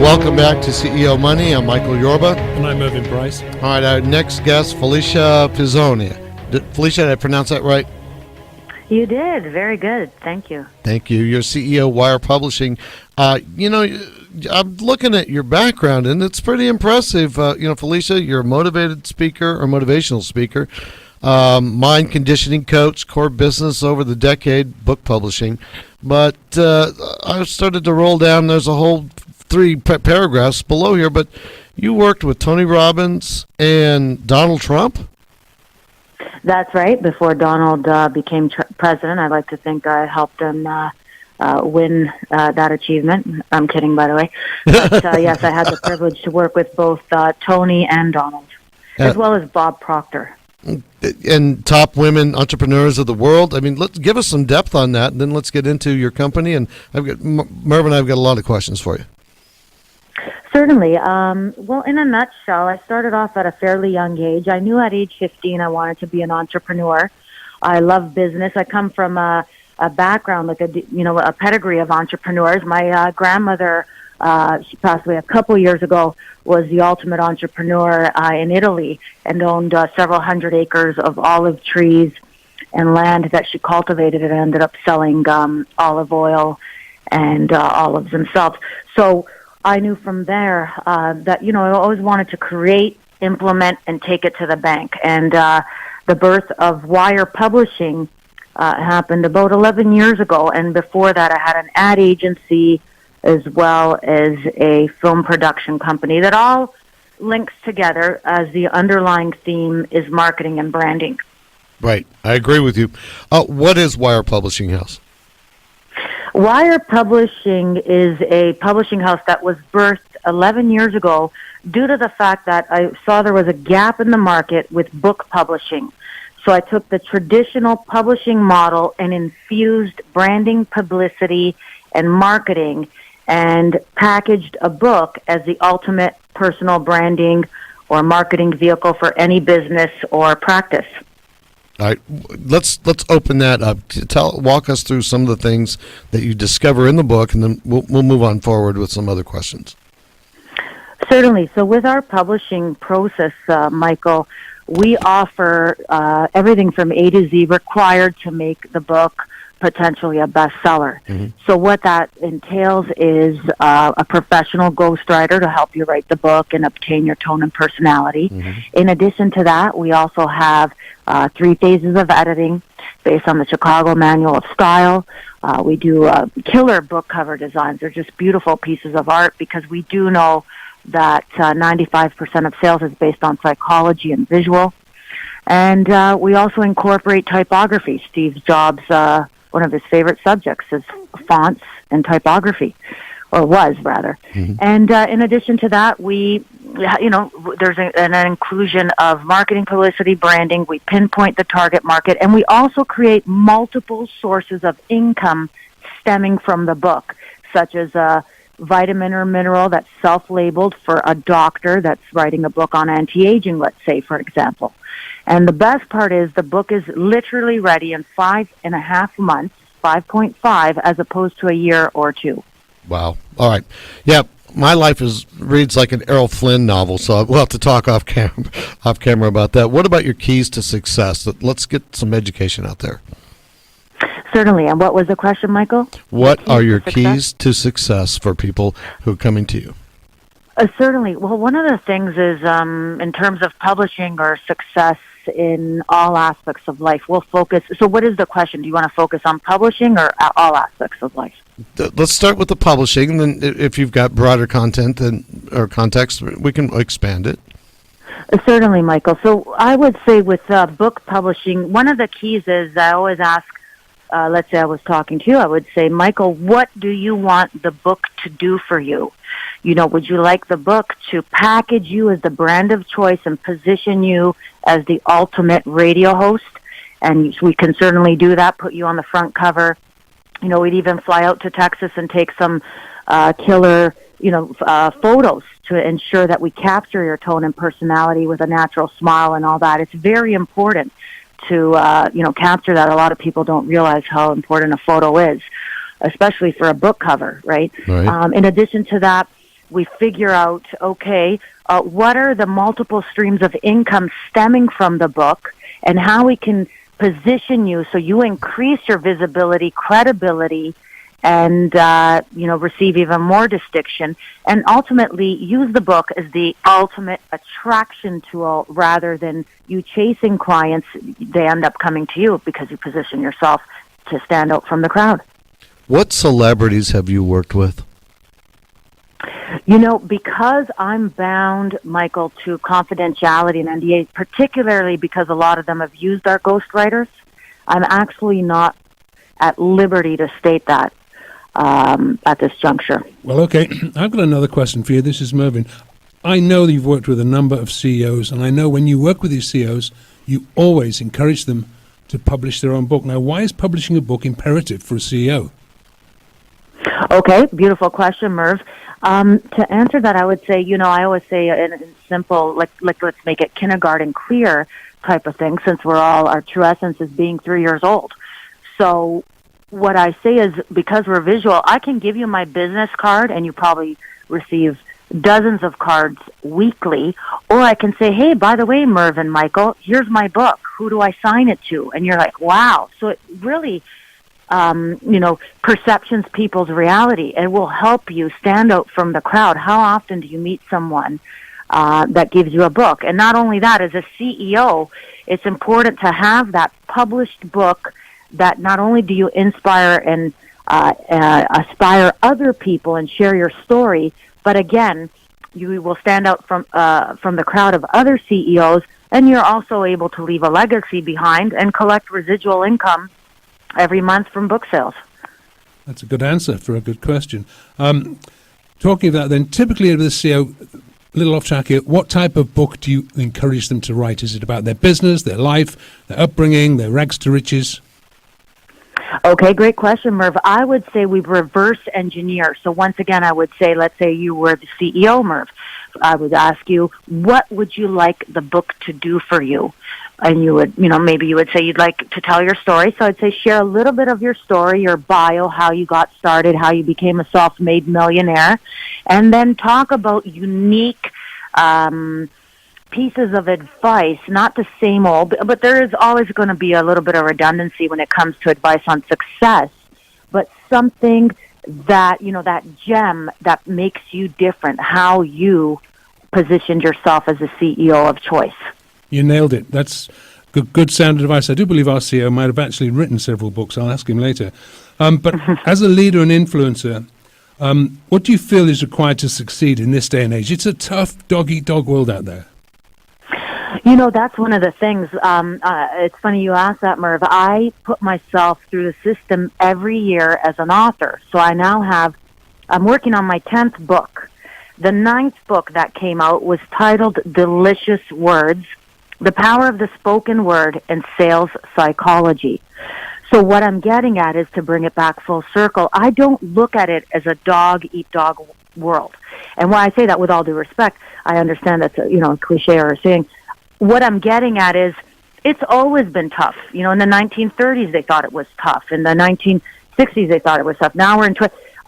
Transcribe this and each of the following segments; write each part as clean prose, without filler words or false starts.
welcome back to CEO Money. I'm Michael Yorba. And I'm Irvin Price. All right, our next guest, Felicia Pizzonia. Felicia, did I pronounce that right? You did. Very good. Thank you. Thank you. You're CEO Wire Publishing. I'm looking at your background, and it's pretty impressive. Felicia, you're a motivated speaker or motivational speaker, mind conditioning coach, core business over the decade, book publishing. But I started to roll down. There's a whole three paragraphs below here, but you worked with Tony Robbins and Donald Trump? That's right. Before Donald became president, I'd like to think I helped him win that achievement. I'm kidding, by the way. But yes, I had the privilege to work with both Tony and Donald, as well as Bob Proctor. And top women entrepreneurs of the world. I mean, let's give us some depth on that, and then let's get into your company. And Merv and I've got a lot of questions for you. Certainly. Well, in a nutshell, I started off at a fairly young age. I knew at age 15 I wanted to be an entrepreneur. I love business. I come from a background, like a pedigree of entrepreneurs. My grandmother, she passed away a couple years ago, was the ultimate entrepreneur in Italy and owned several hundred acres of olive trees and land that she cultivated and ended up selling olive oil and olives themselves. So I knew from there that, I always wanted to create, implement, and take it to the bank. And the birth of Wire Publishing happened about 11 years ago. And before that, I had an ad agency as well as a film production company that all links together as the underlying theme is marketing and branding. Right. I agree with you. What is Wire Publishing House? Wire Publishing is a publishing house that was birthed 11 years ago due to the fact that I saw there was a gap in the market with book publishing. So I took the traditional publishing model and infused branding, publicity, and marketing and packaged a book as the ultimate personal branding or marketing vehicle for any business or practice. All right, let's open that up. Walk us through some of the things that you discover in the book, and then we'll move on forward with some other questions. Certainly. So with our publishing process, Michael, we offer everything from A to Z required to make the book potentially a bestseller. Mm-hmm. So what that entails is a professional ghostwriter to help you write the book and obtain your tone and personality. Mm-hmm. In addition to that, we also have 3 phases of editing based on the Chicago Manual of Style. We do killer book cover designs. They're just beautiful pieces of art because we do know that 95% of sales is based on psychology and visual. And we also incorporate typography. Steve Jobs, one of his favorite subjects is fonts and typography, or was rather. Mm-hmm. And in addition to that, there's an inclusion of marketing, publicity, branding. We pinpoint the target market, and we also create multiple sources of income stemming from the book, such as a vitamin or mineral that's self-labeled for a doctor that's writing a book on anti-aging, let's say, for example. And the best part is the book is literally ready in 5.5 months, 5.5, as opposed to a year or 2. Wow. All right. Yeah, my life reads like an Errol Flynn novel, so we'll have to talk off camera about that. What about your keys to success? Let's get some education out there. Certainly. And what was the question, Michael? What are your keys to success for people who are coming to you? Certainly. Well, one of the things is in terms of publishing or success in all aspects of life, we'll focus. So what is the question? Do you want to focus on publishing or all aspects of life? Let's start with the publishing, and then if you've got broader content or context, we can expand it. Certainly, Michael. So I would say with book publishing, one of the keys is I always ask, let's say I was talking to you, I would say, Michael, what do you want the book to do for you? Would you like the book to package you as the brand of choice and position you as the ultimate radio host? And we can certainly do that, put you on the front cover. We'd even fly out to Texas and take some killer, photos to ensure that we capture your tone and personality with a natural smile and all that. It's very important to, capture that. A lot of people don't realize how important a photo is, especially for a book cover, right? In addition to that, we figure out, okay, what are the multiple streams of income stemming from the book, and how we can position you so you increase your visibility, credibility, and receive even more distinction, and ultimately use the book as the ultimate attraction tool rather than you chasing clients. They end up coming to you because you position yourself to stand out from the crowd. What celebrities have you worked with? Because I'm bound, Michael, to confidentiality and NDA, particularly because a lot of them have used our ghostwriters, I'm actually not at liberty to state that at this juncture. Well, okay. I've got another question for you. This is Mervyn. I know that you've worked with a number of CEOs, and I know when you work with these CEOs, you always encourage them to publish their own book. Now, why is publishing a book imperative for a CEO? Okay, beautiful question, Merv. To answer that, I would say, I always say in simple, like let's make it kindergarten clear type of thing, since our true essence is being 3 years old. So what I say is, because we're visual, I can give you my business card, and you probably receive dozens of cards weekly, or I can say, hey, by the way, Merv and Michael, here's my book. Who do I sign it to? And you're like, wow. So it really perceptions people's reality. It will help you stand out from the crowd. How often do you meet someone that gives you a book? And not only that, as a CEO, it's important to have that published book that not only do you inspire and aspire other people and share your story, but again, you will stand out from the crowd of other CEOs, and you're also able to leave a legacy behind and collect residual income every month from book sales. That's a good answer for a good question. Talking about then, typically with the CEO, a little off track here, what type of book do you encourage them to write? Is it about their business, their life, their upbringing, their rags to riches? Okay, great question, Merv. I would say we reverse engineer. So once again, I would say, let's say you were the CEO, Merv. I would ask you, what would you like the book to do for you? And you would, maybe you would say you'd like to tell your story. So I'd say share a little bit of your story, your bio, how you got started, how you became a self-made millionaire, and then talk about unique pieces of advice, not the same old, but there is always going to be a little bit of redundancy when it comes to advice on success, but something that, that gem that makes you different, how you positioned yourself as a CEO of choice. You nailed it. That's good sound advice. I do believe our CEO might have actually written several books. I'll ask him later. But as a leader and influencer, what do you feel is required to succeed in this day and age? It's a tough dog-eat-dog world out there. That's one of the things. It's funny you asked that, Merv. I put myself through the system every year as an author. So I now I'm working on my 10th book. The 9th book that came out was titled Delicious Words, The Power of the Spoken Word and Sales Psychology. So what I'm getting at is to bring it back full circle. I don't look at it as a dog-eat-dog world. And why I say that, with all due respect, I understand that's a cliche or a saying. What I'm getting at is it's always been tough. In the 1930s, they thought it was tough. In the 1960s, they thought it was tough. Now we're in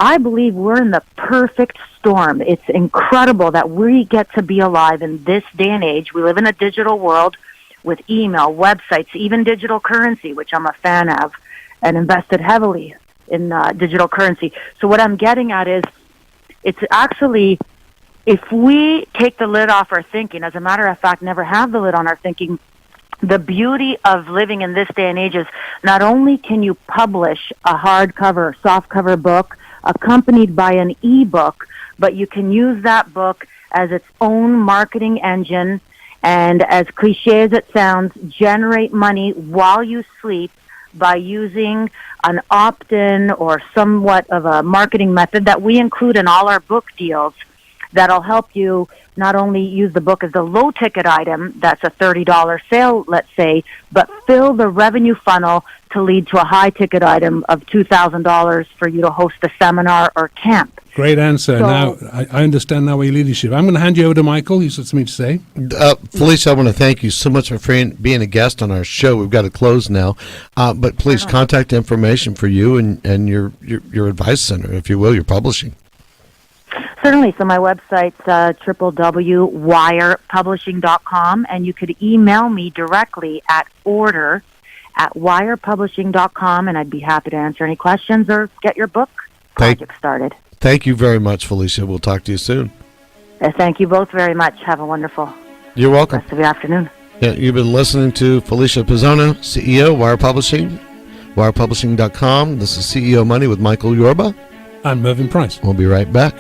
I believe we're in the perfect storm. It's incredible that we get to be alive in this day and age. We live in a digital world with email, websites, even digital currency, which I'm a fan of and invested heavily in digital currency. So what I'm getting at is it's actually, if we take the lid off our thinking, as a matter of fact, never have the lid on our thinking, the beauty of living in this day and age is not only can you publish a hardcover, softcover book accompanied by an ebook, but you can use that book as its own marketing engine and, as cliche as it sounds, generate money while you sleep by using an opt-in or somewhat of a marketing method that we include in all our book deals that'll help you not only use the book as a low-ticket item, that's a $30 sale, let's say, but fill the revenue funnel to lead to a high-ticket item of $2,000 for you to host a seminar or camp. Great answer. Now, I understand now your leadership. I'm going to hand you over to Michael. He's got something to say. Felicia, I want to thank you so much for being a guest on our show. We've got to close now. But please, contact information for you and your advice center, if you will, your publishing. Certainly. So my website's www.wirepublishing.com, and you could email me directly at order@wirepublishing.com, and I'd be happy to answer any questions or get your book project started. Thank you very much, Felicia. We'll talk to you soon. Thank you both very much. Have a wonderful You're welcome. rest of the afternoon. Yeah, you've been listening to Felicia Pizzonia, CEO, Wire Publishing, wirepublishing.com. This is CEO Money with Michael Yorba. I'm Mervyn Price. We'll be right back.